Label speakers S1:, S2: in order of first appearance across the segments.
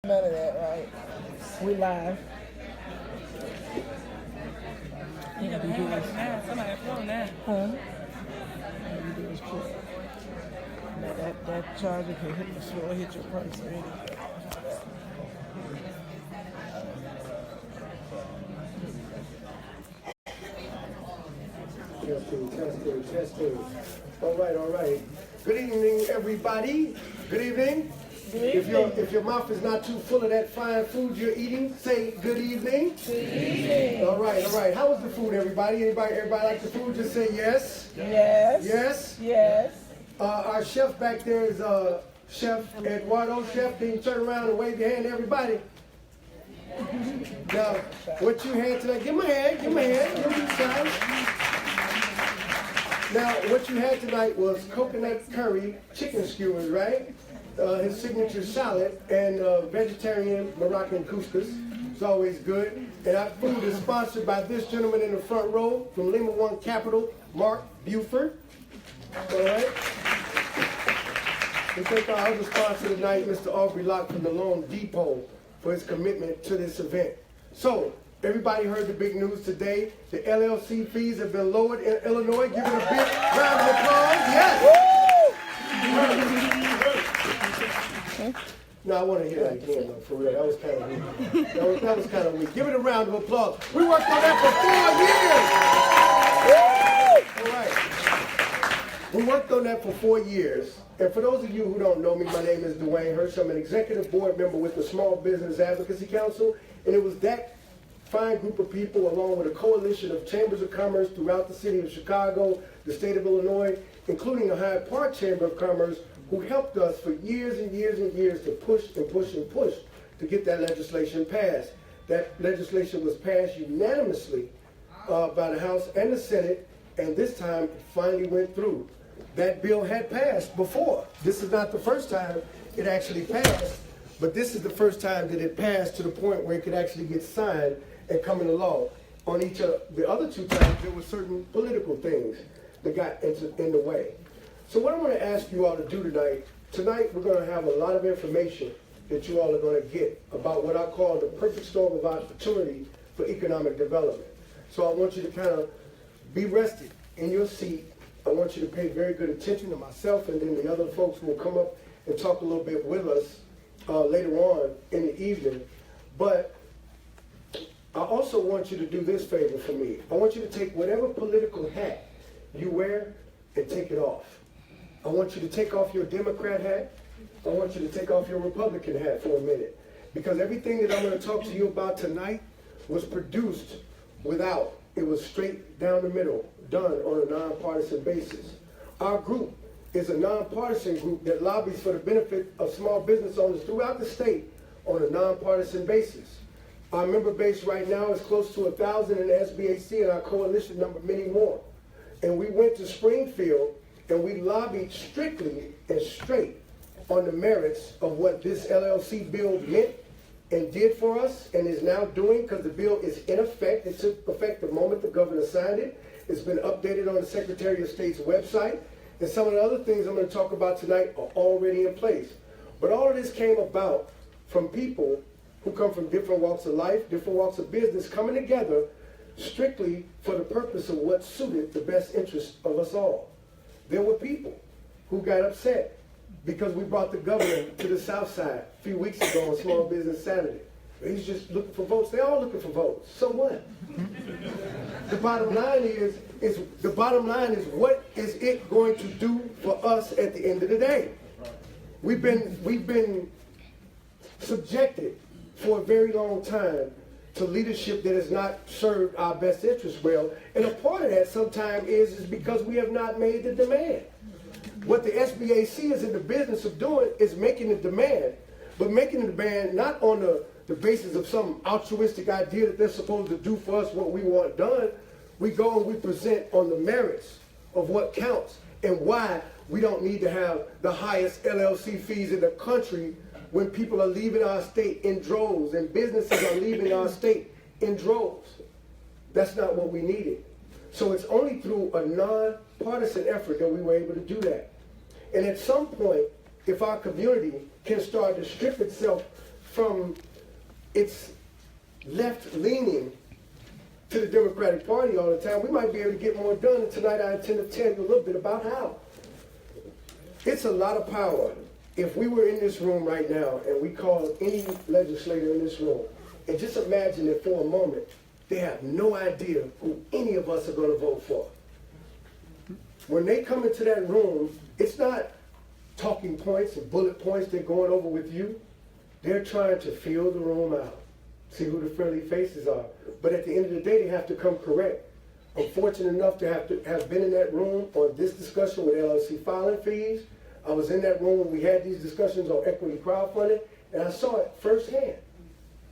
S1: None of that, right? We live.
S2: You gotta hang like that. Somebody phone that.
S1: Huh? All you do is put that charger can hit the floor, hit your purse, or anything.
S3: Testing. All right. Good evening, everybody. Good evening.
S1: Good evening.
S3: If your mouth is not too full of that fine food you're eating, say good evening.
S1: Good evening.
S3: All right. How was the food, everybody? Everybody like the food? Just say yes.
S1: Yes.
S3: Yes.
S1: Yes.
S3: Our chef back there is Chef Eduardo. Chef, can you turn around and wave your hand to everybody? Now, what you had tonight, give him a hand. Give him a sign. Now, what you had tonight was coconut curry, chicken skewers, right? His signature salad, and vegetarian Moroccan couscous. It's always good. And our food is sponsored by this gentleman in the front row from Lima One Capital, Mark Buford. All right. We thank our other sponsor tonight, Mr. Aubrey Locke from the Loan Depot, for his commitment to this event. So, everybody heard the big news today. The LLC fees have been lowered in Illinois. Give it a big round of applause. Yes. No, I want to hear that again, though, for real. That was kind of weak. That was kind of weak. Give it a round of applause. We worked on that for 4 years. All right. We worked on that for 4 years. And for those of you who don't know me, my name is Dwayne Hirsch. I'm an executive board member with the Small Business Advocacy Council. And it was that fine group of people, along with a coalition of chambers of commerce throughout the city of Chicago, the state of Illinois, including the Hyde Park Chamber of Commerce, who helped us for years and years and years to push to get that legislation passed. That legislation was passed unanimously by the House and the Senate, and this time it finally went through. That bill had passed before. This is not the first time it actually passed, but this is the first time that it passed to the point where it could actually get signed and come into law. On each of the other two times, there were certain political things that got in the way. So what I want to ask you all to do tonight we're going to have a lot of information that you all are going to get about what I call the perfect storm of opportunity for economic development. So I want you to kind of be rested in your seat. I want you to pay very good attention to myself, and then the other folks will come up and talk a little bit with us later on in the evening. But I also want you to do this favor for me. I want you to take whatever political hat you wear and take it off. I want you to take off your Democrat hat. I want you to take off your Republican hat for a minute. Because everything that I'm going to talk to you about tonight was produced without. It was straight down the middle, done on a nonpartisan basis. Our group is a nonpartisan group that lobbies for the benefit of small business owners throughout the state on a nonpartisan basis. Our member base right now is close to 1,000 in the SBAC, and our coalition number many more. And we went to Springfield and we lobbied strictly and straight on the merits of what this LLC bill meant and did for us and is now doing, because the bill is in effect. It took effect the moment the governor signed it. It's been updated on the Secretary of State's website. And some of the other things I'm going to talk about tonight are already in place. But all of this came about from people who come from different walks of life, different walks of business, coming together strictly for the purpose of what suited the best interest of us all. There were people who got upset because we brought the governor to the South Side a few weeks ago on Small Business Saturday. He's just looking for votes. They're all looking for votes. So what? The bottom line is what is it going to do for us at the end of the day? We've been subjected for a very long time to leadership that has not served our best interest well. And a part of that sometimes is because we have not made the demand. What the SBAC is in the business of doing is making the demand, but making the demand not on the basis of some altruistic idea that they're supposed to do for us what we want done. We go and we present on the merits of what counts and why we don't need to have the highest LLC fees in the country when people are leaving our state in droves and businesses are leaving our state in droves. That's not what we needed. So it's only through a nonpartisan effort that we were able to do that. And at some point, if our community can start to strip itself from its left leaning to the Democratic Party all the time, we might be able to get more done. And tonight I intend to tell you a little bit about how. It's a lot of power. If we were in this room right now and we called any legislator in this room, and just imagine that for a moment, they have no idea who any of us are going to vote for. When they come into that room, it's not talking points and bullet points they're going over with you. They're trying to feel the room out, see who the friendly faces are. But at the end of the day, they have to come correct. I'm fortunate enough to have been in that room on this discussion with LLC filing fees. I was in that room when we had these discussions on equity crowdfunding, and I saw it firsthand.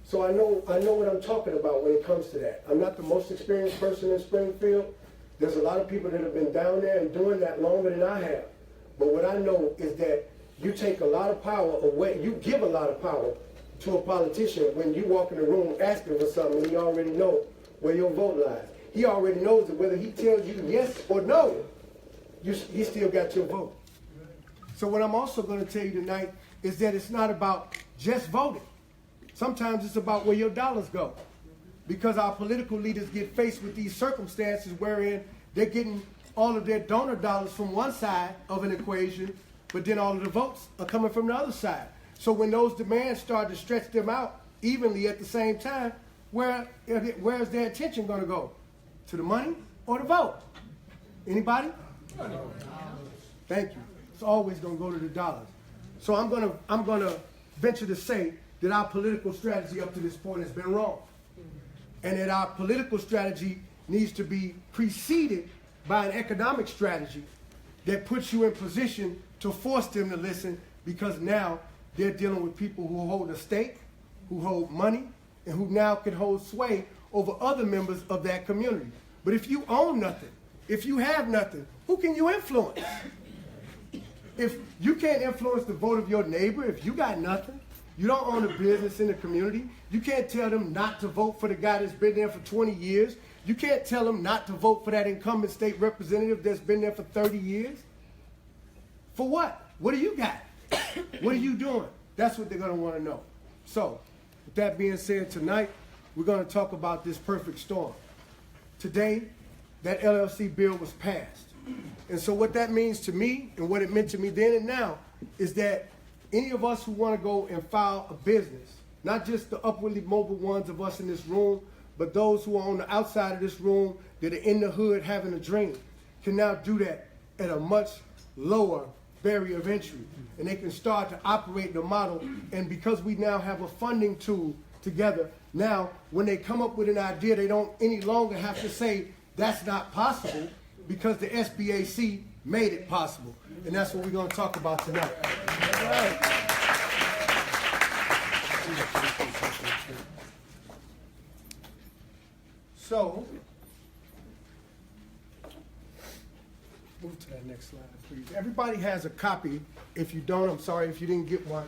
S3: So I know what I'm talking about when it comes to that. I'm not the most experienced person in Springfield. There's a lot of people that have been down there and doing that longer than I have. But what I know is that you take a lot of power away, you give a lot of power to a politician when you walk in the room asking for something and he already knows where your vote lies. He already knows that whether he tells you yes or no, he still got your vote. So what I'm also going to tell you tonight is that it's not about just voting. Sometimes it's about where your dollars go. Because our political leaders get faced with these circumstances wherein they're getting all of their donor dollars from one side of an equation, but then all of the votes are coming from the other side. So when those demands start to stretch them out evenly at the same time, where is their attention going to go? To the money or the vote? Anybody? Thank you. It's always going to go to the dollars. So I'm going to venture to say that our political strategy up to this point has been wrong. And that our political strategy needs to be preceded by an economic strategy that puts you in position to force them to listen, because now they're dealing with people who hold a stake, who hold money, and who now can hold sway over other members of that community. But if you own nothing, if you have nothing, who can you influence? If you can't influence the vote of your neighbor, if you got nothing, you don't own a business in the community, you can't tell them not to vote for the guy that's been there for 20 years. You can't tell them not to vote for that incumbent state representative that's been there for 30 years. For what? What do you got? What are you doing? That's what they're going to want to know. So, with that being said, tonight, we're going to talk about this perfect storm. Today, that LLC bill was passed. And so what that means to me, and what it meant to me then and now, is that any of us who want to go and file a business, not just the upwardly mobile ones of us in this room, but those who are on the outside of this room that are in the hood having a dream, can now do that at a much lower barrier of entry. And they can start to operate the model. And because we now have a funding tool together, now when they come up with an idea, they don't any longer have to say that's not possible, because the SBAC made it possible. And that's what we're going to talk about tonight. All right. So, move to that next slide, please. Everybody has a copy. If you don't, I'm sorry if you didn't get one,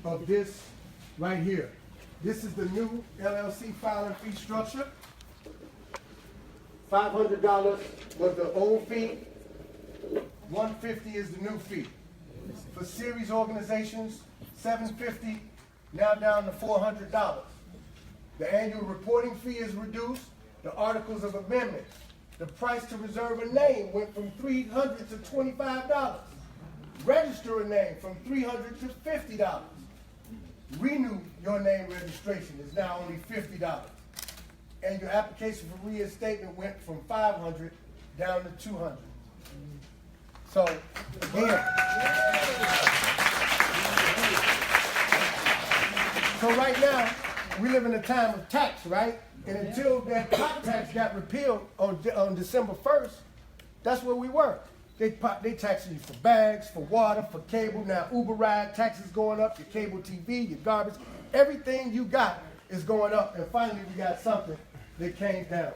S3: of this right here. This is the new LLC filing fee structure. $500 was the old fee. $150 is the new fee. For series organizations, $750, now down to $400. The annual reporting fee is reduced. The articles of amendment. The price to reserve a name went from $300 to $25. Register a name from $300 to $50. Renew your name registration is now only $50. And your application for reinstatement went from $500 down to $200. So, again. So right now, we live in a time of tax, right? And until that pot tax got repealed on December 1st, that's where we were. They taxing you for bags, for water, for cable. Now Uber ride taxes going up, your cable TV, your garbage, everything you got is going up. And finally, we got something that came down.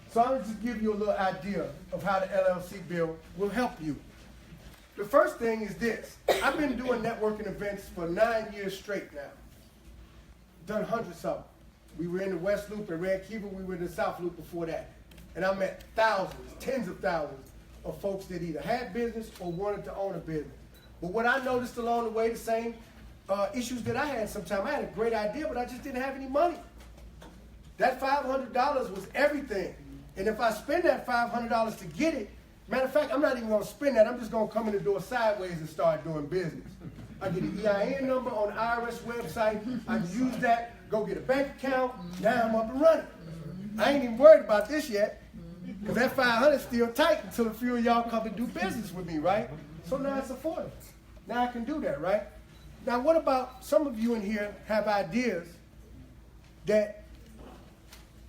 S3: So I'm going to just give you a little idea of how the LLC bill will help you. The first thing is this. I've been doing networking events for 9 years straight now. Done hundreds of them. We were in the West Loop in Red Kiva. We were in the South Loop before that. And I met thousands, tens of thousands of folks that either had business or wanted to own a business. But what I noticed along the way, the same issues that I had sometimes. I had a great idea, but I just didn't have any money. That $500 was everything. And if I spend that $500 to get it, matter of fact, I'm not even going to spend that. I'm just going to come in the door sideways and start doing business. I get an EIN number on the IRS website. I can use that, go get a bank account. Now I'm up and running. I ain't even worried about this yet, because that 500 is still tight until a few of y'all come and do business with me, right? So now it's affordable. Now I can do that, right? Now what about some of you in here have ideas that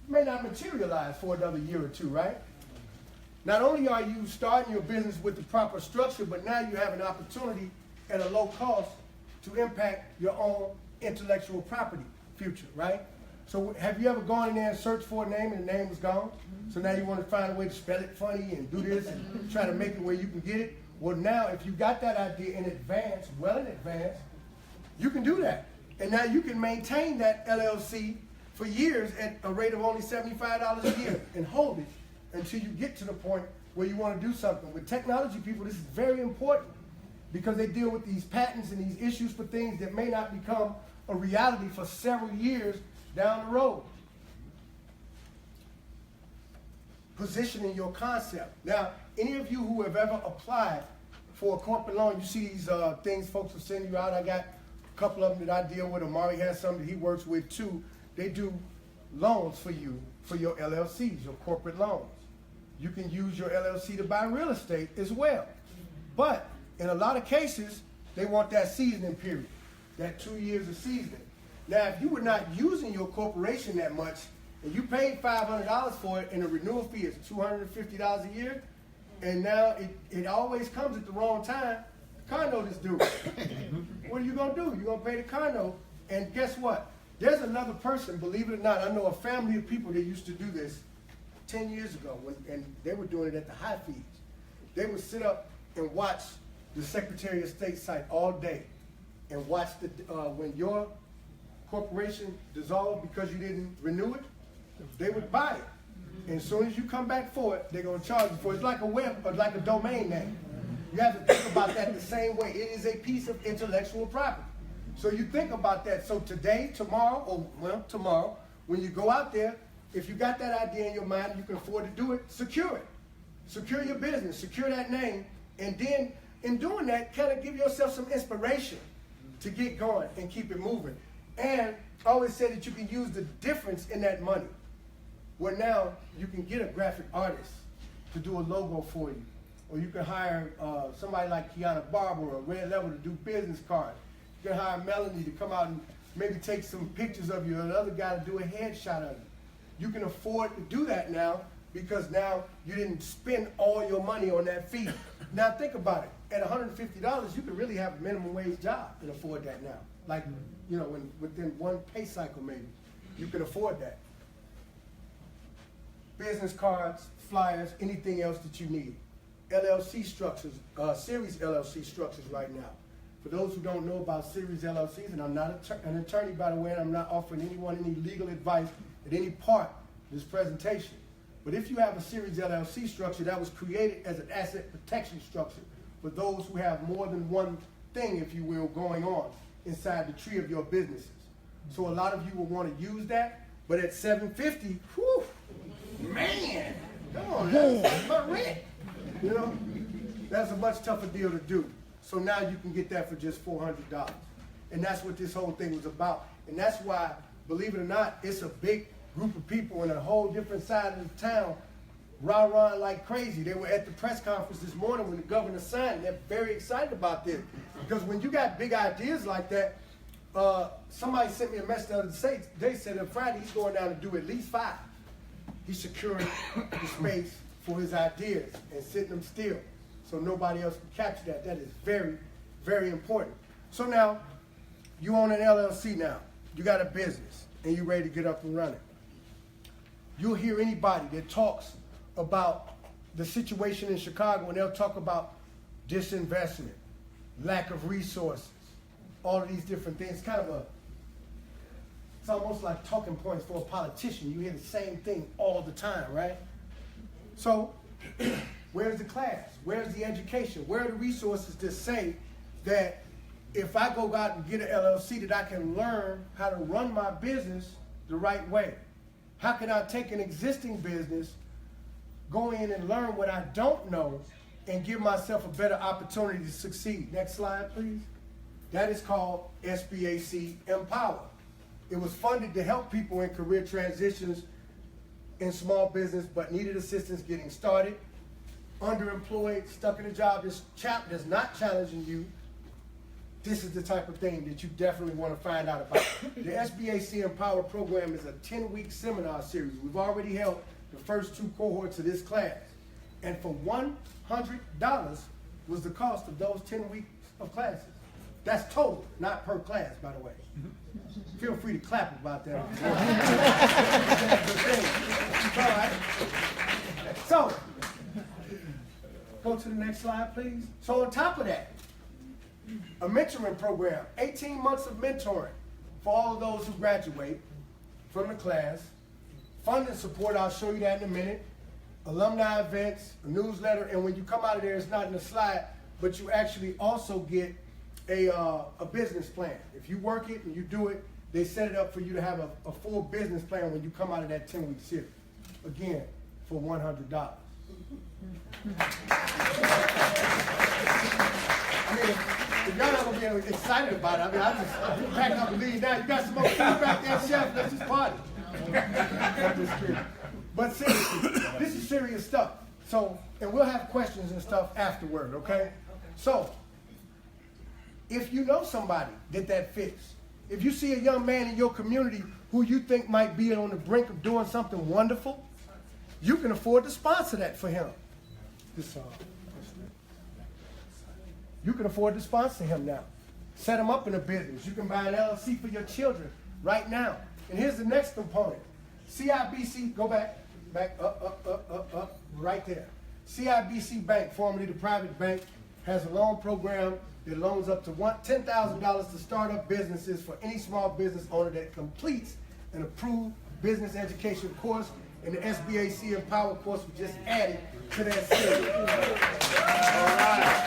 S3: may not materialize for another year or two, right? Not only are you starting your business with the proper structure, but now you have an opportunity at a low cost to impact your own intellectual property future, right? So have you ever gone in there and searched for a name and the name was gone? So now you want to find a way to spell it funny and do this and try to make it where you can get it? Well, now if you got that idea in advance, well in advance, you can do that. And now you can maintain that LLC for years at a rate of only $75 a year and hold it until you get to the point where you want to do something. With technology people, this is very important because they deal with these patents and these issues for things that may not become a reality for several years down the road. Positioning your concept. Now, any of you who have ever applied for a corporate loan, you see these things folks will send you out. I got a couple of them that I deal with. Amari has some that he works with too. They do loans for you, for your LLCs, your corporate loans. You can use your LLC to buy real estate as well. But in a lot of cases, they want that seasoning period, that 2 years of seasoning. Now, if you were not using your corporation that much, and you paid $500 for it, and the renewal fee is $250 a year, and now it always comes at the wrong time, the car note is due. What are you going to do? You're going to pay the car note, and guess what? There's another person, believe it or not, I know a family of people that used to do this 10 years ago, and they were doing it at the high fees. They would sit up and watch the Secretary of State site all day and watch when your corporation dissolved because you didn't renew it, they would buy it. And as soon as you come back for it, they're going to charge you for it. It's like a web, or like a domain name. You have to think about that the same way. It is a piece of intellectual property. So you think about that. So today, tomorrow, tomorrow, when you go out there, if you got that idea in your mind and you can afford to do it, secure it. Secure your business, secure that name, and then in doing that, kind of give yourself some inspiration to get going and keep it moving. And I always say that you can use the difference in that money, where now you can get a graphic artist to do a logo for you, or you can hire somebody like Kiana Barber or Red Level to do business cards. You can hire Melanie to come out and maybe take some pictures of you, or another guy to do a headshot of you. You can afford to do that now because now you didn't spend all your money on that fee. Now think about it. At $150, you can really have a minimum wage job and afford that now. Like, you know, within one pay cycle maybe, you can afford that. Business cards, flyers, anything else that you need. LLC structures, series LLC structures right now. For those who don't know about series LLCs, and I'm not an attorney, by the way, and I'm not offering anyone any legal advice at any part of this presentation. But if you have a series LLC structure, that was created as an asset protection structure for those who have more than one thing, if you will, going on inside the tree of your businesses. So a lot of you will want to use that, but at $750, whew, man, come on, that's my rent. You know, that's a much tougher deal to do. So now you can get that for just $400. And that's what this whole thing was about. And that's why, believe it or not, it's a big group of people in a whole different side of the town rah-rahing like crazy. They were at the press conference this morning when the governor signed. They're very excited about this. Because when you got big ideas like that, somebody sent me a message the other day. They said on Friday he's going down to do at least 5. He's securing the space for his ideas and sitting them still so nobody else can capture that. That is very, very important. So now, you own an LLC now. You got a business and you're ready to get up and running. You'll hear anybody that talks about the situation in Chicago and they'll talk about disinvestment, lack of resources, all of these different things. It's almost like talking points for a politician. You hear the same thing all the time, right? So, where's the class? Where's the education? Where are the resources that say that if I go out and get an LLC, that I can learn how to run my business the right way? How can I take an existing business, go in and learn what I don't know, and give myself a better opportunity to succeed? Next slide, please. That is called SBAC Empower. It was funded to help people in career transitions in small business, but needed assistance getting started, underemployed, stuck in a job that's not challenging you. This is the type of thing that you definitely want to find out about. The SBAC Empower program is a 10-week seminar series. We've already held the first 2 cohorts of this class. And for $100 was the cost of those 10 weeks of classes. That's total, not per class, by the way. Feel free to clap about that. All right. So, go to the next slide, please. So on top of that, a mentoring program, 18 months of mentoring for all of those who graduate from the class. Funding support, I'll show you that in a minute. Alumni events, a newsletter, and when you come out of there, it's not in the slide, but you actually also get a business plan. If you work it and you do it, they set it up for you to have a full business plan when you come out of that 10-week series. Again, for $100. I mean, if y'all not gonna be excited about it, I mean, I just pack up and leave now. You got some more food back there, chef? Let's just party. I'm just kidding. But seriously, this is serious stuff. So, and we'll have questions and stuff afterward, okay? So, if you know somebody that fits, if you see a young man in your community who you think might be on the brink of doing something wonderful, you can afford to sponsor that for him. You can afford to sponsor him now. Set him up in a business. You can buy an LLC for your children right now. And here's the next component. CIBC, go back, up, right there. CIBC Bank, formerly the private bank, has a loan program that loans up to $10,000 to start up businesses for any small business owner that completes an approved business education course. And the SBAC Empower course we just added to that series. All right.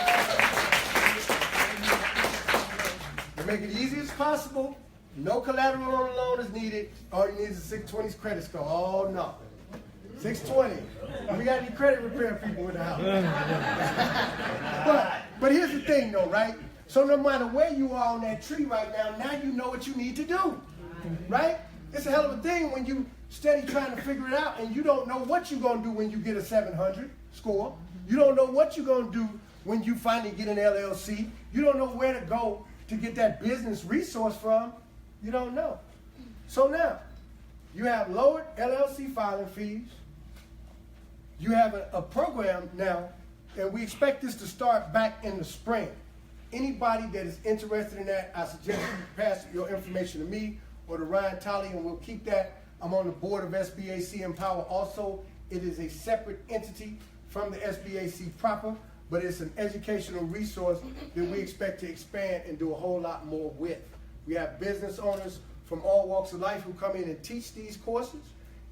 S3: To make it easy as possible, no collateral on the loan is needed. All you need is a 620's credit score. Oh no. 620. We got any credit repair people in the house. But here's the thing though, right? So no matter where you are on that tree right now you know what you need to do. Right? It's a hell of a thing when you steady trying to figure it out and you don't know what you're going to do when you get a 700 score. You don't know what you're going to do when you finally get an LLC. You don't know where to go to get that business resource from. You don't know. So now, you have lowered LLC filing fees. You have a program now, and we expect this to start back in the spring. Anybody that is interested in that, I suggest you pass your information to me or to Ryan Tolley, and we'll keep that. I'm on the board of SBAC Empower also. It is a separate entity from the SBAC proper, but it's an educational resource that we expect to expand and do a whole lot more with. We have business owners from all walks of life who come in and teach these courses,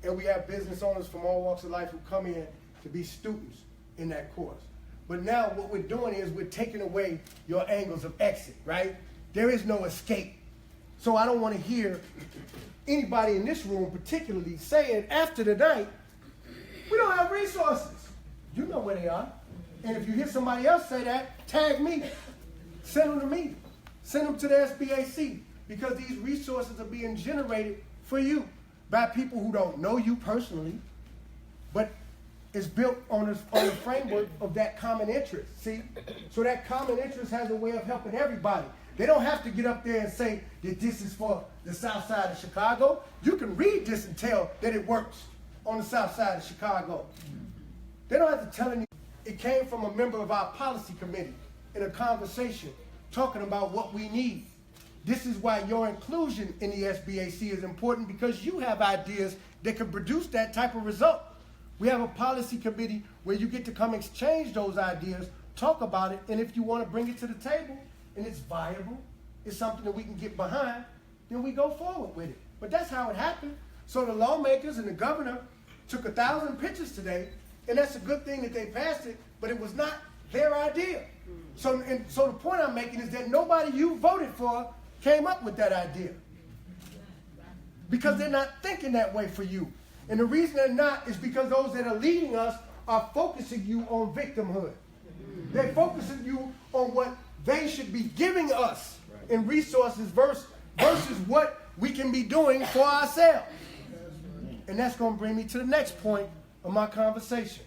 S3: and we have business owners from all walks of life who come in to be students in that course. But now what we're doing is we're taking away your angles of exit, right? There is no escape. So I don't want to hear anybody in this room particularly saying after tonight, we don't have resources. You know where they are. And if you hear somebody else say that, tag me. Send them to me. Send them to the SBAC, because these resources are being generated for you by people who don't know you personally, but it's built on the framework of that common interest, see? So that common interest has a way of helping everybody. They don't have to get up there and say that this is for the south side of Chicago. You can read this and tell that it works on the south side of Chicago. They don't have to tell anyone. It came from a member of our policy committee in a conversation talking about what we need. This is why your inclusion in the SBAC is important, because you have ideas that can produce that type of result. We have a policy committee where you get to come exchange those ideas, talk about it, and if you want to bring it to the table and it's viable, it's something that we can get behind, then we go forward with it. But that's how it happened. So the lawmakers and the governor took 1,000 pictures today, and that's a good thing that they passed it, but it was not their idea. So the point I'm making is that nobody you voted for came up with that idea. Because they're not thinking that way for you. And the reason they're not is because those that are leading us are focusing you on victimhood. They're focusing you on what they should be giving us in resources versus what we can be doing for ourselves. And that's going to bring me to the next point of my conversation.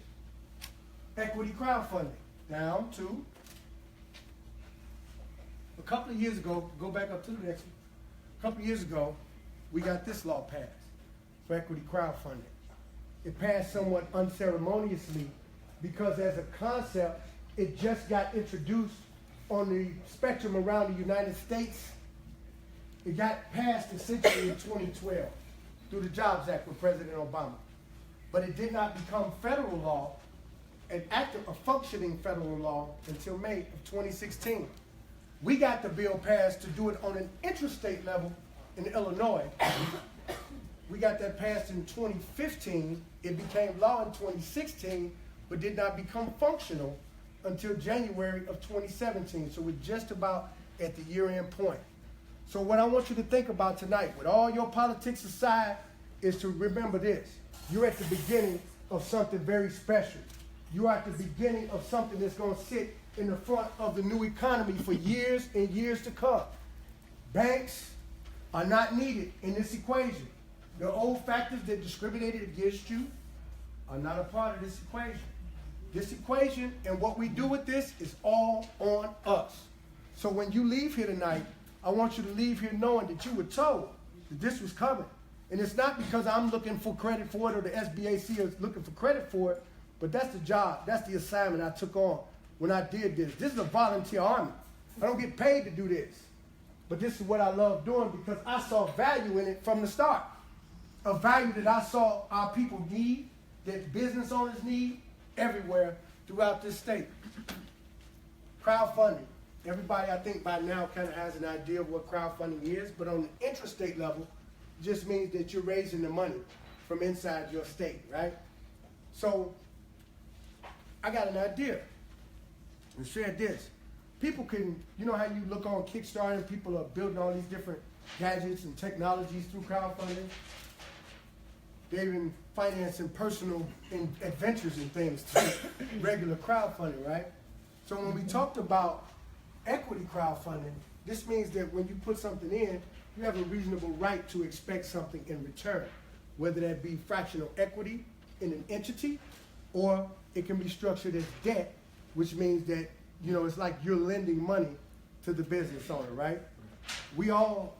S3: Equity crowdfunding. Down to a couple of years ago, go back up to the next one. A couple of years ago, we got this law passed for equity crowdfunding. It passed somewhat unceremoniously because as a concept, it just got introduced on the spectrum around the United States. It got passed essentially in 2012 through the Jobs Act with President Obama. But it did not become federal law, an active, a functioning federal law until May of 2016. We got the bill passed to do it on an interstate level in Illinois. We got that passed in 2015. It became law in 2016, but did not become functional until January of 2017. So we're just about at the year-end point. So what I want you to think about tonight, with all your politics aside, is to remember this. You're at the beginning of something very special. You're at the beginning of something that's going to sit in the front of the new economy for years and years to come. Banks are not needed in this equation. The old factors that discriminated against you are not a part of this equation. This equation and what we do with this is all on us. So when you leave here tonight, I want you to leave here knowing that you were told that this was coming. And it's not because I'm looking for credit for it or the SBAC is looking for credit for it, but that's the job, that's the assignment I took on when I did this. This is a volunteer army. I don't get paid to do this. But this is what I love doing because I saw value in it from the start. A value that I saw our people need, that business owners need everywhere throughout this state. Crowdfunding. Everybody, I think, by now kind of has an idea of what crowdfunding is, but on the intrastate level, it just means that you're raising the money from inside your state, right? So, I got an idea. And share this. People can, you know how you look on Kickstarter and people are building all these different gadgets and technologies through crowdfunding? They're even financing personal adventures and things through regular crowdfunding, right? So when we talked about equity crowdfunding, this means that when you put something in, you have a reasonable right to expect something in return, whether that be fractional equity in an entity, or it can be structured as debt, which means that, you know, it's like you're lending money to the business owner, right? We all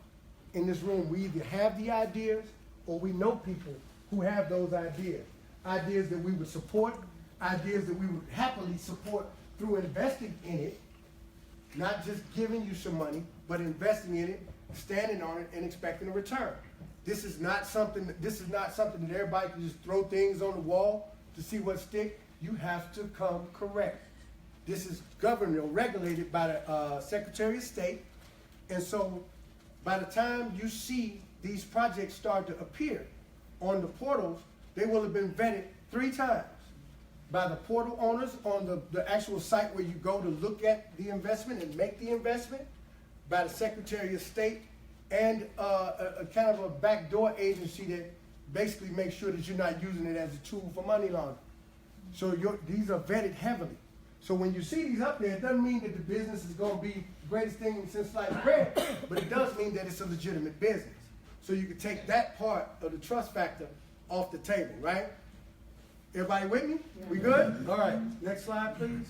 S3: in this room, we either have the ideas or we know people who have those ideas. Ideas that we would support, ideas that we would happily support through investing in it, not just giving you some money, but investing in it, standing on it, and expecting a return. This is not something that everybody can just throw things on the wall to see what stick. You have to come correct. This is governed or regulated by the Secretary of State. And so by the time you see these projects start to appear on the portals, they will have been vetted 3 times by the portal owners on the actual site where you go to look at the investment and make the investment, by the Secretary of State, and a kind of a backdoor agency that basically makes sure that you're not using it as a tool for money laundering. So these are vetted heavily. So when you see these up there, it doesn't mean that the business is going to be the greatest thing since sliced bread, but it does mean that it's a legitimate business. So you can take that part of the trust factor off the table, right? Everybody with me? We good? All right, next slide, please.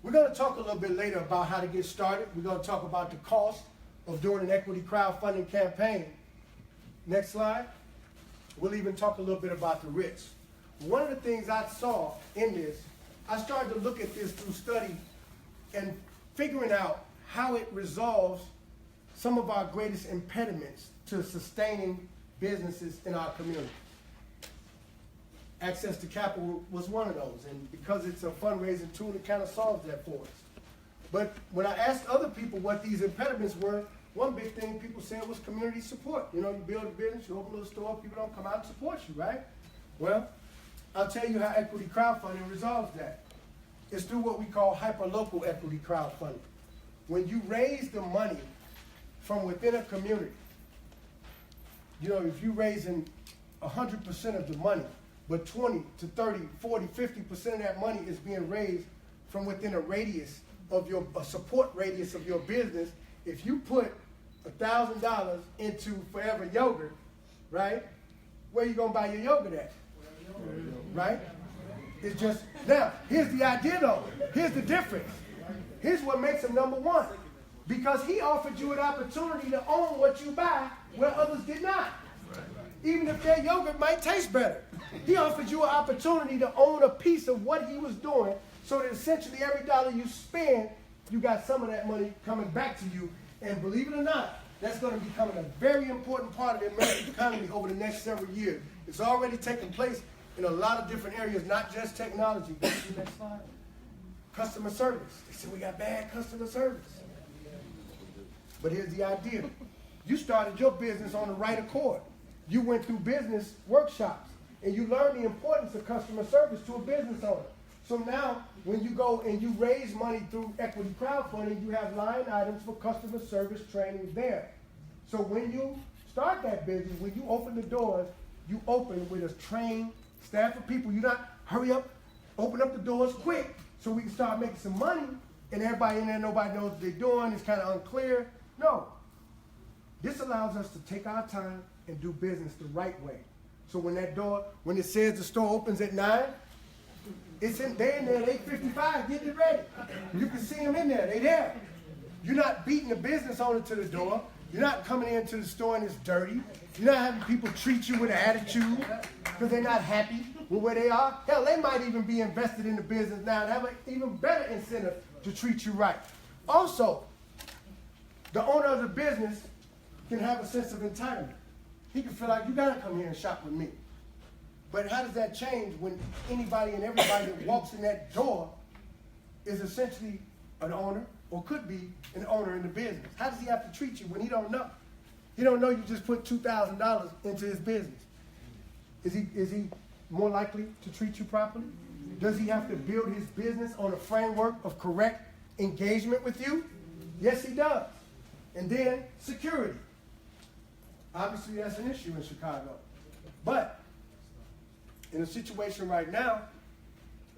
S3: We're going to talk a little bit later about how to get started. We're going to talk about the cost of doing an equity crowdfunding campaign. Next slide. We'll even talk a little bit about the risks. One of the things I saw in this, I started to look at this through study and figuring out how it resolves some of our greatest impediments to sustaining businesses in our community. Access to capital was one of those, and because it's a fundraising tool, it kind of solves that for us. But when I asked other people what these impediments were, one big thing people said was community support. You know, you build a business, you open a little store, people don't come out and support you, right? Well, I'll tell you how equity crowdfunding resolves that. is through what we call hyper-local equity crowdfunding. When you raise the money from within a community, you know, if you're raising 100% of the money, but 20 to 30, 40, 50% of that money is being raised from within a radius of a support radius of your business. If you put $1,000 into Forever Yogurt, right? Where you gonna buy your yogurt at? Right? It's just, now, here's the idea though. Here's the difference. Here's what makes him number one. Because he offered you an opportunity to own what you buy where others did not. Even if their yogurt might taste better. He offered you an opportunity to own a piece of what he was doing, so that essentially every dollar you spend, you got some of that money coming back to you. And believe it or not, that's going to be becoming a very important part of the American economy over the next several years. It's already taking place in a lot of different areas, not just technology. Go to the next slide. Customer service. They said we got bad customer service. But here's the idea. You started your business on the right accord. You went through business workshops, and you learned the importance of customer service to a business owner. So now, when you go and you raise money through equity crowdfunding, you have line items for customer service training there. So when you start that business, when you open the doors, you open with a trained staff of people. You not hurry up, open up the doors quick so we can start making some money, and everybody in there, nobody knows what they're doing, it's kind of unclear. No. This allows us to take our time and do business the right way. So when it says the store opens at 9, they're in there at 8:55 getting it ready. You can see them in there, they're there. You're not beating the business owner to the door. You're not coming into the store and it's dirty. You're not having people treat you with an attitude because they're not happy with where they are. Hell, they might even be invested in the business now and have an even better incentive to treat you right. Also, the owner of the business can have a sense of entitlement. He can feel like, you gotta come here and shop with me. But how does that change when anybody and everybody that walks in that door is essentially an owner or could be an owner in the business? How does he have to treat you when he don't know? He don't know you just put $2,000 into his business. Is he more likely to treat you properly? Does he have to build his business on a framework of correct engagement with you? Yes, he does. And then security. Obviously, that's an issue in Chicago. But in a situation right now,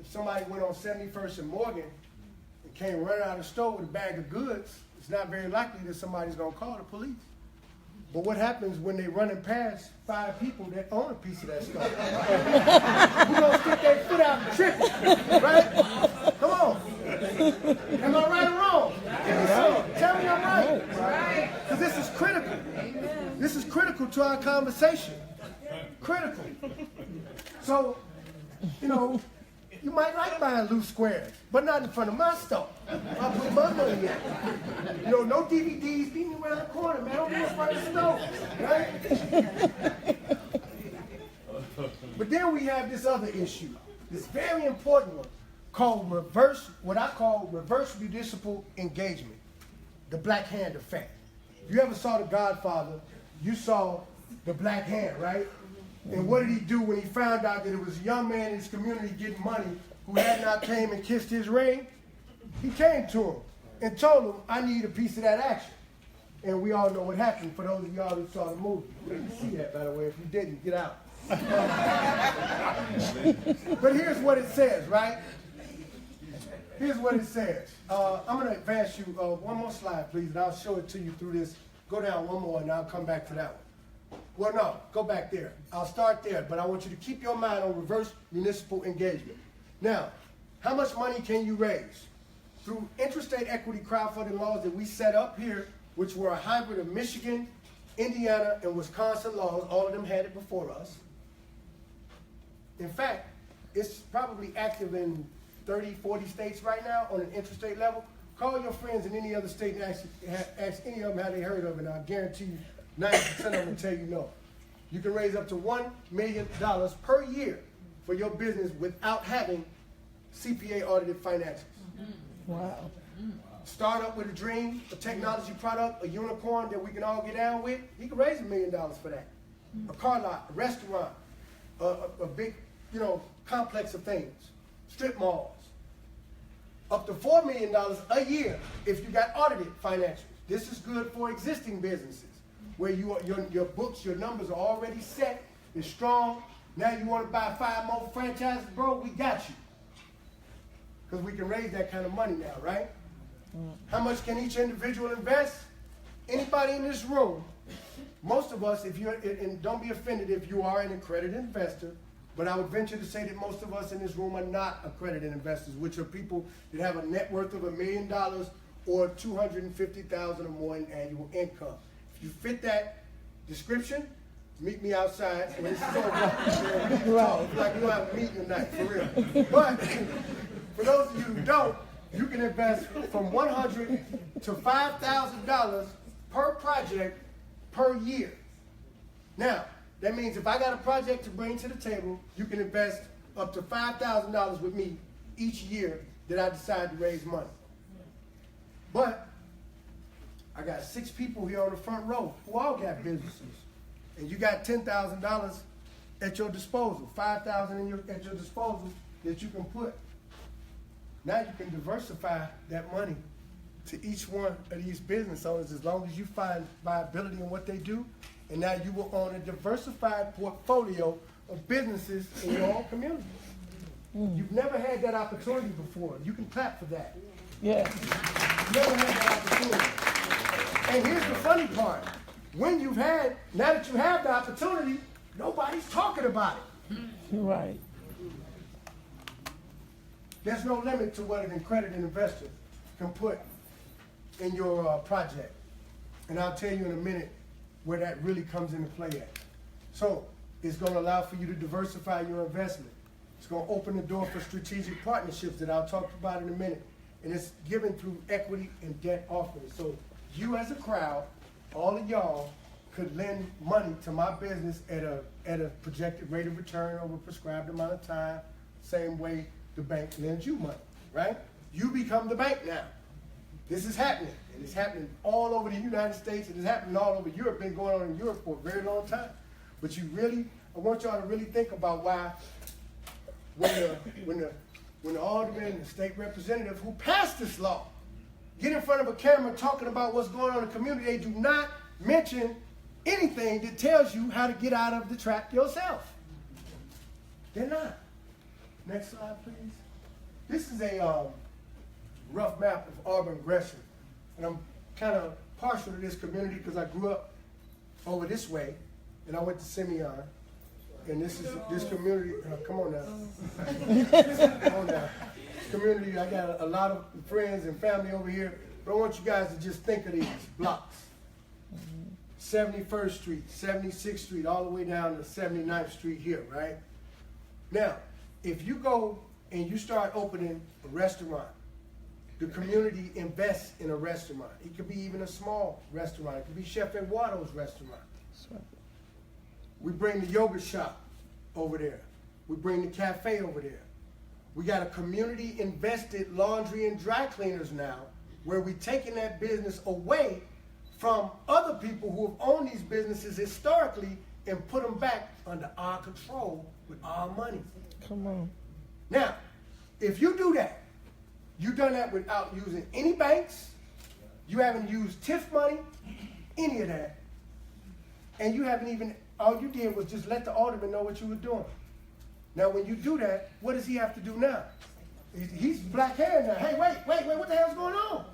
S3: if somebody went on 71st and Morgan and came running out of the store with a bag of goods, it's not very likely that somebody's going to call the police. But what happens when they're running past 5 people that own a piece of that store? Who's going to stick their foot out and trip it, right? Come on. Am I right or wrong? Tell me I'm right. Because this is critical. This is critical to our conversation. Critical. So, you know, you might like buying loose squares, but not in front of my store. I'll put my money in. You know, no DVDs beating around the corner, man. Don't be in front of the store, right? But then we have this other issue, this very important one, called what I call reverse municipal engagement, the black hand effect. If you ever saw The Godfather, you saw the black hand, right? And what did he do when he found out that it was a young man in his community getting money who had not came and kissed his ring? He came to him and told him, I need a piece of that action. And we all know what happened for those of y'all who saw the movie. You didn't see that, by the way. If you didn't, get out. But here's what it says, right? Here's what it says. I'm going to advance you one more slide, please, and I'll show it to you through this. Go down one more, and I'll come back to that one. Well, no, go back there. I'll start there, but I want you to keep your mind on reverse municipal engagement. Now, how much money can you raise? Through interstate equity crowdfunding laws that we set up here, which were a hybrid of Michigan, Indiana, and Wisconsin laws. All of them had it before us. In fact, it's probably active in 30, 40 states right now on an interstate level. Call your friends in any other state and ask any of them how they heard of it, and I'll guarantee you 90% of them will tell you no. You can raise up to $1 million per year for your business without having CPA audited financials.
S1: Wow.
S3: Start up with a dream, a technology product, a unicorn that we can all get down with. You can raise $1 million for that. A car lot, a restaurant, a big, complex of things, strip malls. up to $4 million a year if you got audited financials. This is good for existing businesses where your books, your numbers are already set, it's strong. Now you want to buy 5 more franchises, bro, we got you. Because we can raise that kind of money now, right? How much can each individual invest? Anybody in this room, most of us, if you're, and don't be offended if you are an accredited investor, but I would venture to say that most of us in this room are not accredited investors, which are people that have a net worth of $1 million or $250,000 or more in annual income. If you fit that description, meet me outside when this is over. Right. Like we don't have a meeting tonight, for real. But for those of you who don't, you can invest from $100 to $5,000 per project per year. Now, that means if I got a project to bring to the table, you can invest up to $5,000 with me each year that I decide to raise money. But I got 6 people here on the front row who all got businesses. And you got $10,000 at your disposal, $5,000 at your disposal that you can put. Now you can diversify that money to each one of these business owners as long as you find viability in what they do. And now you will own a diversified portfolio of businesses in your own community. You've never had that opportunity before. You can clap for that.
S1: Yeah.
S3: You've never had that opportunity. And here's the funny part. When now that you have the opportunity, nobody's talking about it.
S1: Right.
S3: There's no limit to what an accredited investor can put in your project. And I'll tell you in a minute where that really comes into play at. So it's going to allow for you to diversify your investment. It's going to open the door for strategic partnerships that I'll talk about in a minute. And it's given through equity and debt offerings. So you as a crowd, all of y'all could lend money to my business at a projected rate of return over a prescribed amount of time, same way the bank lends you money, right? You become the bank now. This is happening, and it's happening all over the United States, and it's happening all over Europe, been going on in Europe for a very long time. But I want y'all to really think about why when the alderman and the state representative who passed this law get in front of a camera talking about what's going on in the community, they do not mention anything that tells you how to get out of the trap yourself. They're not. Next slide, please. This is a rough map of Auburn Gresham. And I'm kind of partial to this community because I grew up over this way, and I went to Simeon. And this community, come on now. Come on now. This community, I got a lot of friends and family over here, but I want you guys to just think of these blocks. 71st Street, 76th Street, all the way down to 79th Street here, right? Now, if you go and you start opening a restaurant, the community invests in a restaurant. It could be even a small restaurant. It could be Chef Eduardo's restaurant. We bring the yoga shop over there. We bring the cafe over there. We got a community invested laundry and dry cleaners now where we're taking that business away from other people who have owned these businesses historically and put them back under our control with our money.
S1: Come on.
S3: Now, if you do that, you've done that without using any banks, you haven't used TIF money, any of that, and you haven't even, all you did was just let the alderman know what you were doing. Now, when you do that, what does he have to do now? He's black hair now. Hey, wait, what the hell's going on?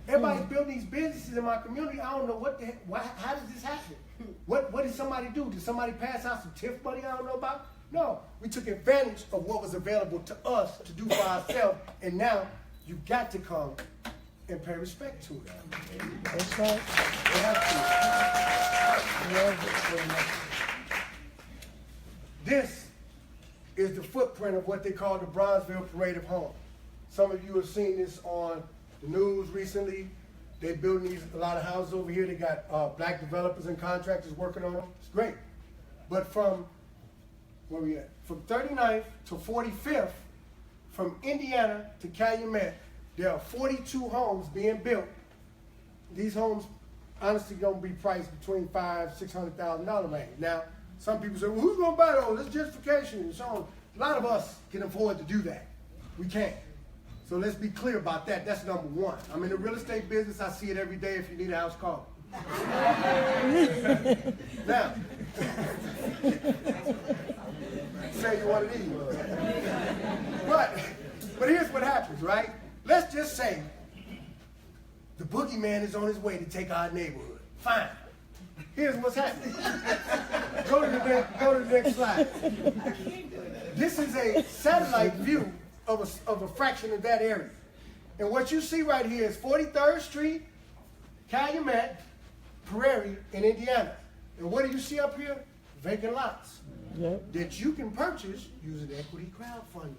S3: Everybody's building these businesses in my community. I don't know what the heck, how does this happen? What did somebody do? Did somebody pass out some TIF money I don't know about? No, we took advantage of what was available to us to do for ourselves, and now you got to come and pay respect to it.
S1: That's right.
S3: You have to. This is the footprint of what they call the Bronzeville Parade of Homes. Some of you have seen this on the news recently. They're building a lot of houses over here. They got black developers and contractors working on them. It's great. But from, where we at? From 39th to 45th, from Indiana to Calumet, there are 42 homes being built. These homes, honestly, going to be priced between $500,000 and $600,000 range. Now, some people say, well, who's going to buy those? That's gentrification and so on. A lot of us can afford to do that. We can't. So let's be clear about that. That's number one. I'm in the real estate business. I see it every day. If you need a house, call me. Now, say you want to leave. But here's what happens, right? Let's just say the boogeyman is on his way to take our neighborhood. Fine. Here's what's happening. Go to the next slide. This is a satellite view of a fraction of that area. And what you see right here is 43rd Street, Calumet, Prairie, in Indiana. And what do you see up here? Vacant lots.
S1: Yep.
S3: That you can purchase using equity crowdfunding.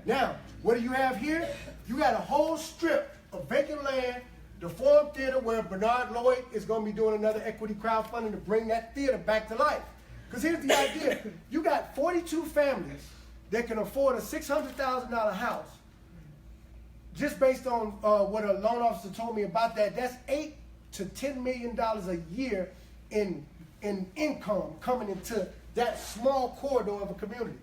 S3: Now, what do you have here? You got a whole strip of vacant land, the Forum Theater, where Bernard Lloyd is going to be doing another equity crowdfunding to bring that theater back to life. Because here's the idea. You got 42 families that can afford a $600,000 house. Just based on what a loan officer told me about that, that's $8 to $10 million a year in income coming into that small corridor of a community.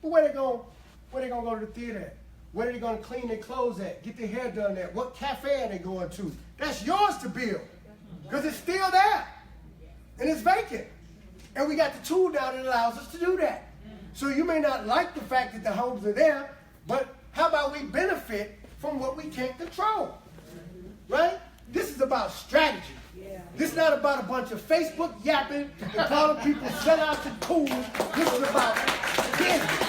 S3: But where they going to go to the theater at? Where are they going to clean their clothes at? Get their hair done at? What cafe are they going to? That's yours to build. Because it's still there. And it's vacant. And we got the tool now that allows us to do that. So you may not like the fact that the homes are there, but how about we benefit from what we can't control? Right? This is about strategy. This is not about a bunch of Facebook yapping and calling people sellouts and cool. This is about business.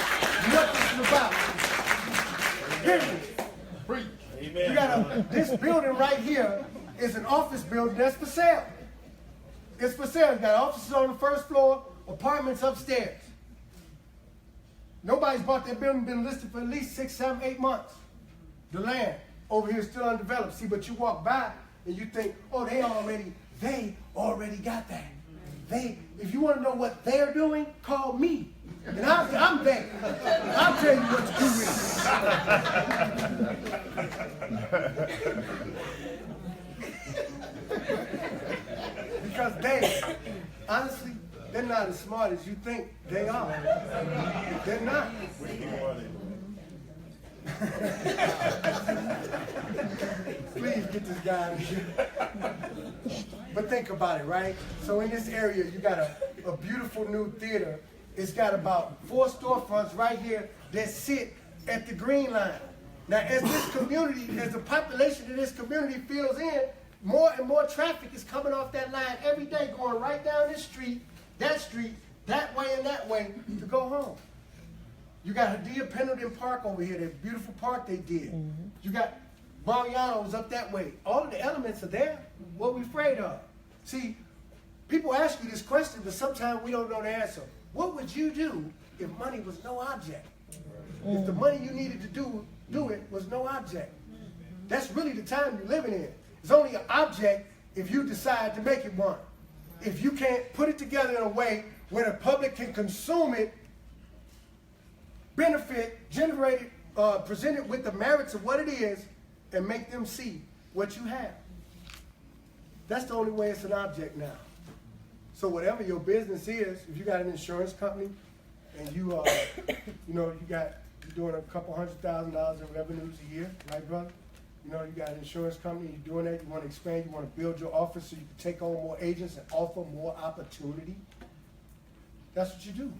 S3: What this is about. Business. You got this building right here is an office building that's for sale. It's for sale. You got offices on the first floor, apartments upstairs. Nobody's bought that building, been listed for at least 6, 7, 8 months. The land over here is still undeveloped. See, but you walk by and you think, oh, they already got that. If you want to know what they're doing, call me. And I'm there. I'll tell you what to do with it. Because honestly, they're not as smart as you think they are. They're not. Please get this guy out of here. But think about it, right? So in this area, you got a beautiful new theater. It's got about 4 storefronts right here that sit at the green line. Now, as the population of this community fills in, more and more traffic is coming off that line every day, going right down this street, that way and that way to go home. You got Hadia Pendleton Park over here, that beautiful park they did. Mm-hmm. You got Mariano's up that way. All of the elements are there. What are we afraid of? See, people ask you this question, but sometimes we don't know the answer. What would you do if money was no object? If the money you needed to do it was no object? That's really the time you're living in. It's only an object if you decide to make it one. If you can't put it together in a way where the public can consume it, benefit, generate it, present it with the merits of what it is, and make them see what you have. That's the only way it's an object now. So whatever your business is, if you got an insurance company and you're doing a couple $100,000 in revenues a year, right, brother? You know, you got an insurance company, you're doing that, you want to expand, you want to build your office so you can take on more agents and offer more opportunity. That's what you do.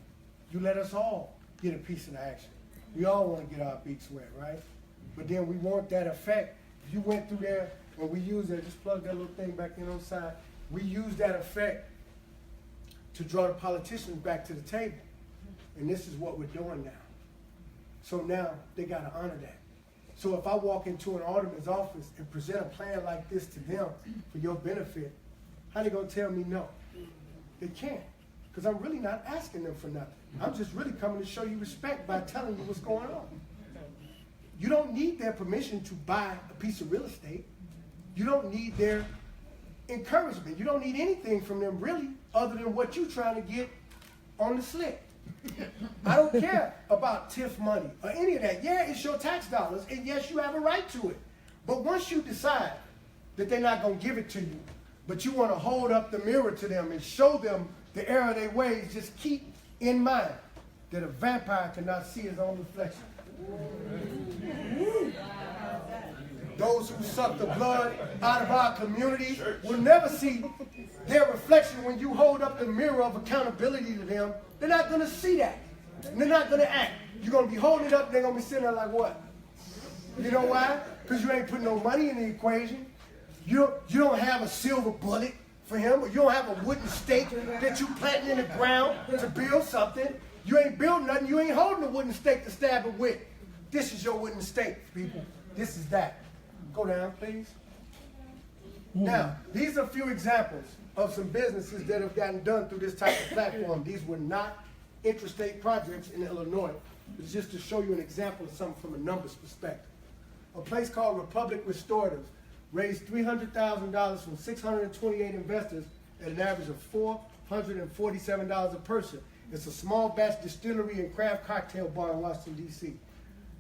S3: You let us all get a piece of the action. We all want to get our beaks wet, right? But then we want that effect. If you went through there and we used that, just plug that little thing back in on the side, we use that effect to draw the politicians back to the table. And this is what we're doing now. So now they got to honor that. So if I walk into an alderman's office and present a plan like this to them for your benefit, how they going to tell me no? They can't, because I'm really not asking them for nothing. I'm just really coming to show you respect by telling you what's going on. You don't need their permission to buy a piece of real estate. You don't need their encouragement. You don't need anything from them really other than what you're trying to get on the slick. I don't care about TIF money or any of that. Yeah, it's your tax dollars, and yes, you have a right to it. But once you decide that they're not going to give it to you, but you want to hold up the mirror to them and show them the error of their ways, just keep in mind that a vampire cannot see his own reflection. those who suck the blood out of our community will never see their reflection when you hold up the mirror of accountability to them. They're not going to see that. And they're not going to act. You're going to be holding it up and they're going to be sitting there like, what? You know why? Because you ain't putting no money in the equation. You don't have a silver bullet for him, or you don't have a wooden stake that you planting in the ground to build something. You ain't building nothing. You ain't holding a wooden stake to stab it with. This is your wooden stake, people. This is that. Go down, please. Now, these are a few examples of some businesses that have gotten done through this type of platform. These were not interstate projects in Illinois. It's just to show you an example of something from a numbers perspective. A place called Republic Restoratives raised $300,000 from 628 investors at an average of $447 a person. It's a small batch distillery and craft cocktail bar in Washington, D.C.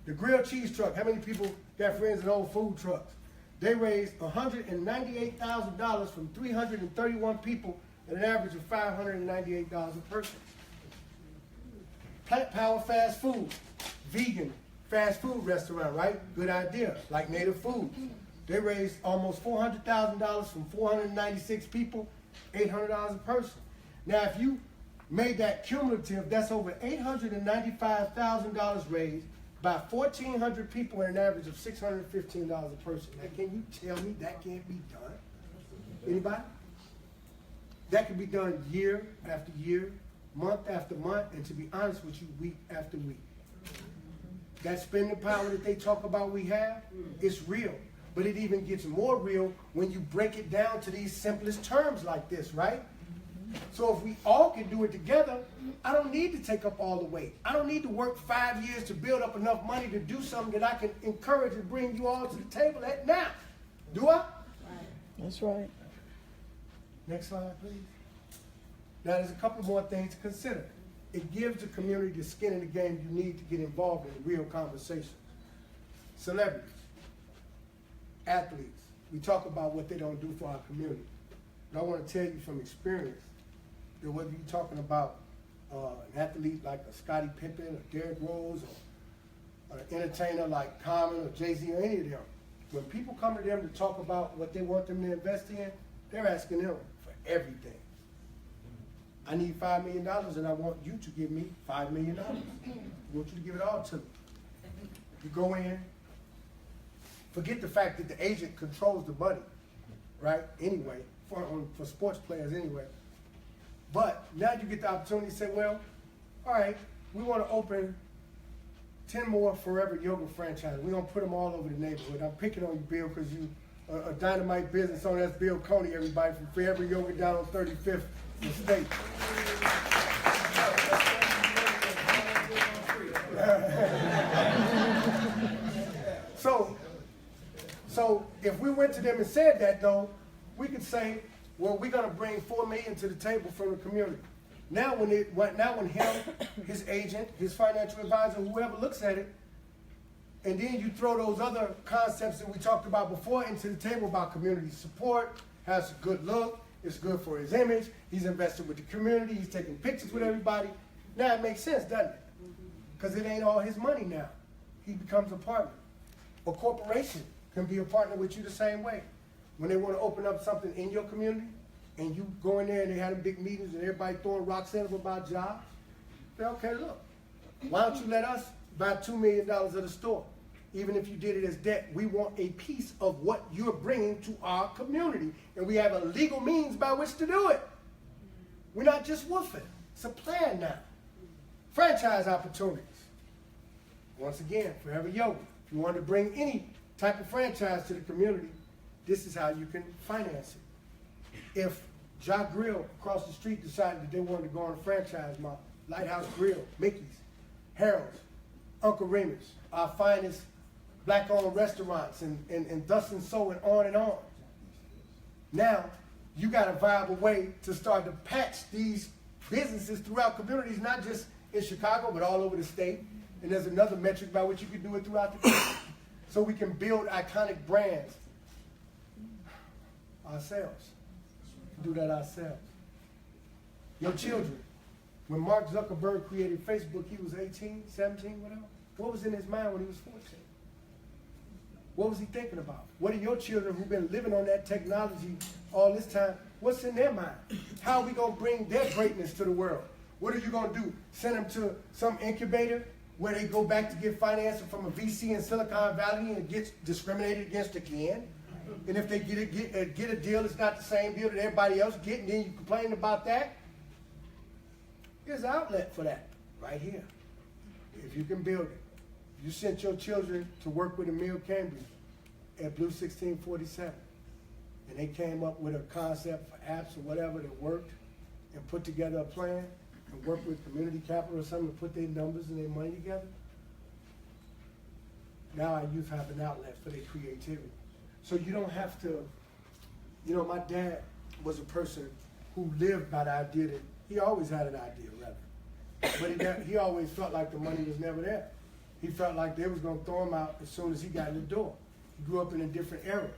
S3: The grilled cheese truck, how many people got friends in old food trucks? They raised $198,000 from 331 people at an average of $598 a person. Plant Power Fast Food, vegan fast food restaurant, right? Good idea, like Native Food. They raised almost $400,000 from 496 people, $800 a person. Now, if you made that cumulative, that's over $895,000 raised by 1,400 people at an average of $615 a person. Now, can you tell me that can't be done? Anybody? That can be done year after year, month after month, and to be honest with you, week after week. That spending power that they talk about we have, it's real. But it even gets more real when you break it down to these simplest terms like this, right? So if we all can do it together, I don't need to take up all the weight. I don't need to work 5 years to build up enough money to do something that I can encourage and bring you all to the table at now. Do I?
S1: That's right.
S3: Next slide, please. Now, there's a couple more things to consider. It gives the community the skin in the game you need to get involved in real conversations. Celebrities, athletes, we talk about what they don't do for our community. But I want to tell you from experience that whether you're talking about an athlete like a Scottie Pippen or Derrick Rose or an entertainer like Common or Jay-Z or any of them, when people come to them to talk about what they want them to invest in, they're asking them for everything. I need $5 million and I want you to give me $5 million. I want you to give it all to me. You go in, forget the fact that the agent controls the money, right? Anyway, for sports players anyway. But now you get the opportunity to say, well, all right, we want to open 10 more Forever Yoga franchises. We're going to put them all over the neighborhood. I'm picking on you, Bill, because you a dynamite business owner. That's Bill Coney, everybody, from Forever Yoga down on 35th and State. So if we went to them and said that, though, we could say, well, we're going to bring $4 million to the table from the community. Now when him, his agent, his financial advisor, whoever looks at it, and then you throw those other concepts that we talked about before into the table about community support, has a good look, it's good for his image, he's invested with the community, he's taking pictures with everybody. Now it makes sense, doesn't it? Because it ain't all his money now. He becomes a partner. A corporation can be a partner with you the same way. When they want to open up something in your community, and you go in there and they have big meetings and everybody throwing rocks at them about jobs, say, okay, look, why don't you let us buy $2 million of the store? Even if you did it as debt, we want a piece of what you're bringing to our community. And we have a legal means by which to do it. We're not just woofing. It's a plan now. Franchise opportunities. Once again, Forever Yoga. If you want to bring any type of franchise to the community, this is how you can finance it. If Ja Grill across the street decided that they wanted to go on a franchise model, Lighthouse Grill, Mickey's, Harold's, Uncle Remus, our finest black-owned restaurants, and thus and so and on and on. Now, you got a viable way to start to patch these businesses throughout communities, not just in Chicago, but all over the state. And there's another metric by which you can do it throughout the country. So we can build iconic brands ourselves. We can do that ourselves. Your children. When Mark Zuckerberg created Facebook, he was 18, 17, whatever. What was in his mind when he was 14? What was he thinking about? What are your children who've been living on that technology all this time, what's in their mind? How are we going to bring their greatness to the world? What are you going to do? Send them to some incubator where they go back to get financing from a VC in Silicon Valley and get discriminated against again? And if they get a deal, it's not the same deal that everybody else gets, and then you complain about that? There's an outlet for that right here. If you can build it. You sent your children to work with Emil Cambridge at Blue 1647, and they came up with a concept for apps or whatever that worked and put together a plan and worked with community capital or something to put their numbers and their money together. Now our youth have an outlet for their creativity. So you don't have to, you know, my dad was a person who lived by the idea that he always had an idea, rather. But he always felt like the money was never there. He felt like they was going to throw him out as soon as he got in the door. He grew up in a different era.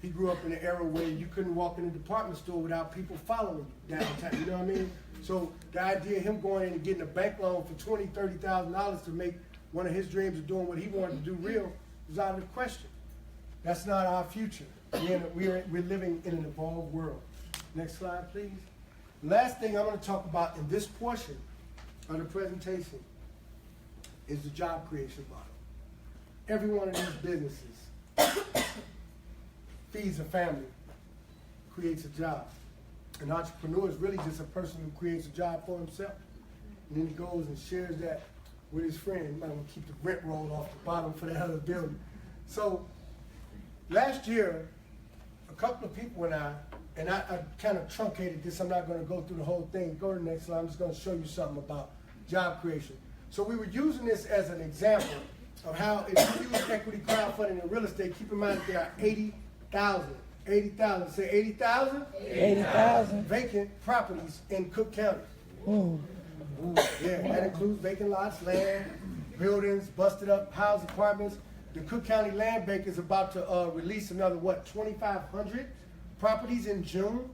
S3: He grew up in an era where you couldn't walk in a department store without people following you downtown, you know what I mean? So the idea of him going in and getting a bank loan for $20,000, $30,000 to make one of his dreams of doing what he wanted to do real was out of the question. That's not our future. We're living in an evolved world. Next slide, please. Last thing I'm going to talk about in this portion of the presentation is the job creation model. Every one of these businesses feeds a family, creates a job. An entrepreneur is really just a person who creates a job for himself. And then he goes and shares that with his friend. He might want to keep the rent roll off the bottom for that other building. So last year, a couple of people and I kind of truncated this. I'm not going to go through the whole thing. Go to the next slide. I'm just going to show you something about job creation. So we were using this as an example of how if you use equity crowdfunding in real estate, keep in mind that there are 80,000, say 80,000?
S1: 80,000.
S3: Vacant properties in Cook County.
S1: Ooh.
S3: Yeah, that includes vacant lots, land, buildings, busted up house apartments. The Cook County Land Bank is about to release another, 2,500 properties in June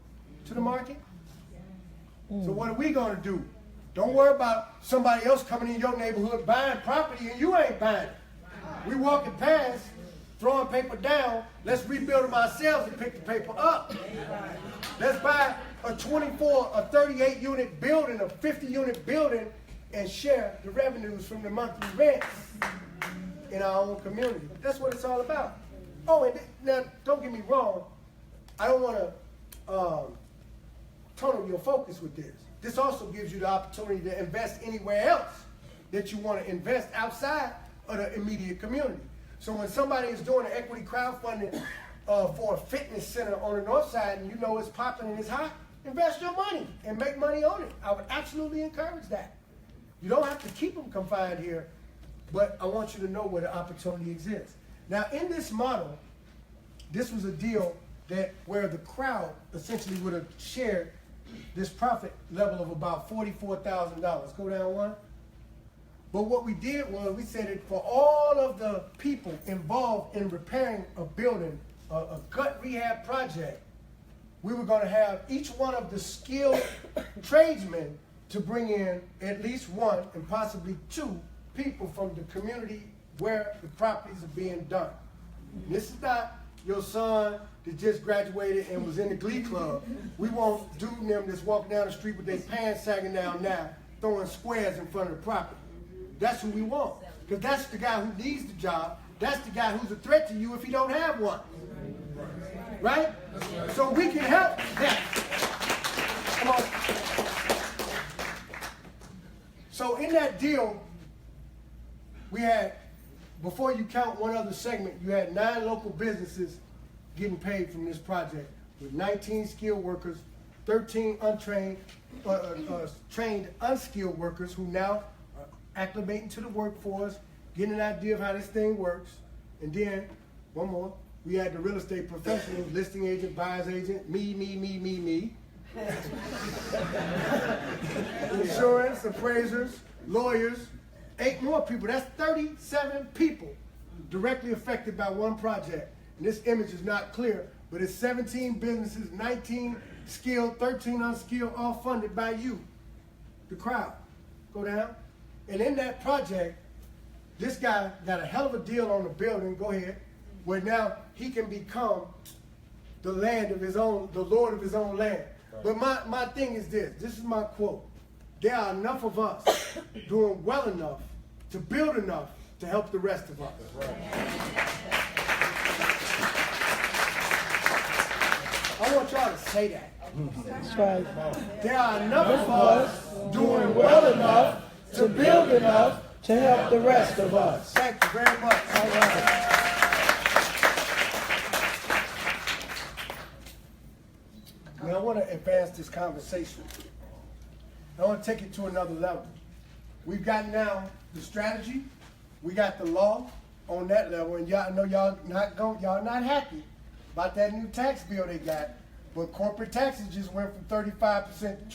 S3: to the market? So what are we going to do? Don't worry about somebody else coming in your neighborhood buying property and you ain't buying it. We walking past, throwing paper down. Let's rebuild them ourselves and pick the paper up. Let's buy a 24, a 38 unit building, a 50 unit building, and share the revenues from the monthly rents in our own community. That's what it's all about. Oh, and now don't get me wrong. I don't want to tunnel your focus with this. This also gives you the opportunity to invest anywhere else that you want to invest outside of the immediate community. So when somebody is doing an equity crowdfunding for a fitness center on the north side and you know it's popping and it's hot, invest your money and make money on it. I would absolutely encourage that. You don't have to keep them confined here, but I want you to know where the opportunity exists. Now in this model, this was a deal that where the crowd essentially would have shared this profit level of about $44,000. Go down one. But what we did was we said that for all of the people involved in repairing a building, a gut rehab project, we were going to have each one of the skilled tradesmen to bring in at least one and possibly two people from the community where the properties are being done. And this is not your son that just graduated and was in the glee club. We want dude and them that's walking down the street with their pants sagging down now, throwing squares in front of the property. That's who we want. Because that's the guy who needs the job. That's the guy who's a threat to you if he don't have one. Right? So we can help that. Come on. So in that deal, we had, before you count one other segment, you had 9 local businesses getting paid from this project with 19 skilled workers, 13 trained unskilled workers who now are acclimating to the workforce, getting an idea of how this thing works. And then, one more, we had the real estate professionals, listing agent, buyer's agent, me. Insurance, appraisers, lawyers, 8 more people. That's 37 people directly affected by one project. And this image is not clear, but it's 17 businesses, 19 skilled, 13 unskilled, all funded by you, the crowd. Go down. And in that project, this guy got a hell of a deal on the building. Go ahead. where now he can become the land of his own, the Lord of his own land. But my thing is this is my quote. There are enough of us doing well enough to build enough to help the rest of us. I want y'all to say that.
S1: That's right.
S3: There are enough of us
S1: Doing well enough to build enough to help the rest of us.
S3: Thank you very much.
S1: All right.
S3: Now I want to advance this conversation. I want to take it to another level. We've got now the strategy, we got the law on that level, and y'all I know y'all not happy about that new tax bill they got, but corporate taxes just went from 35% to 20%.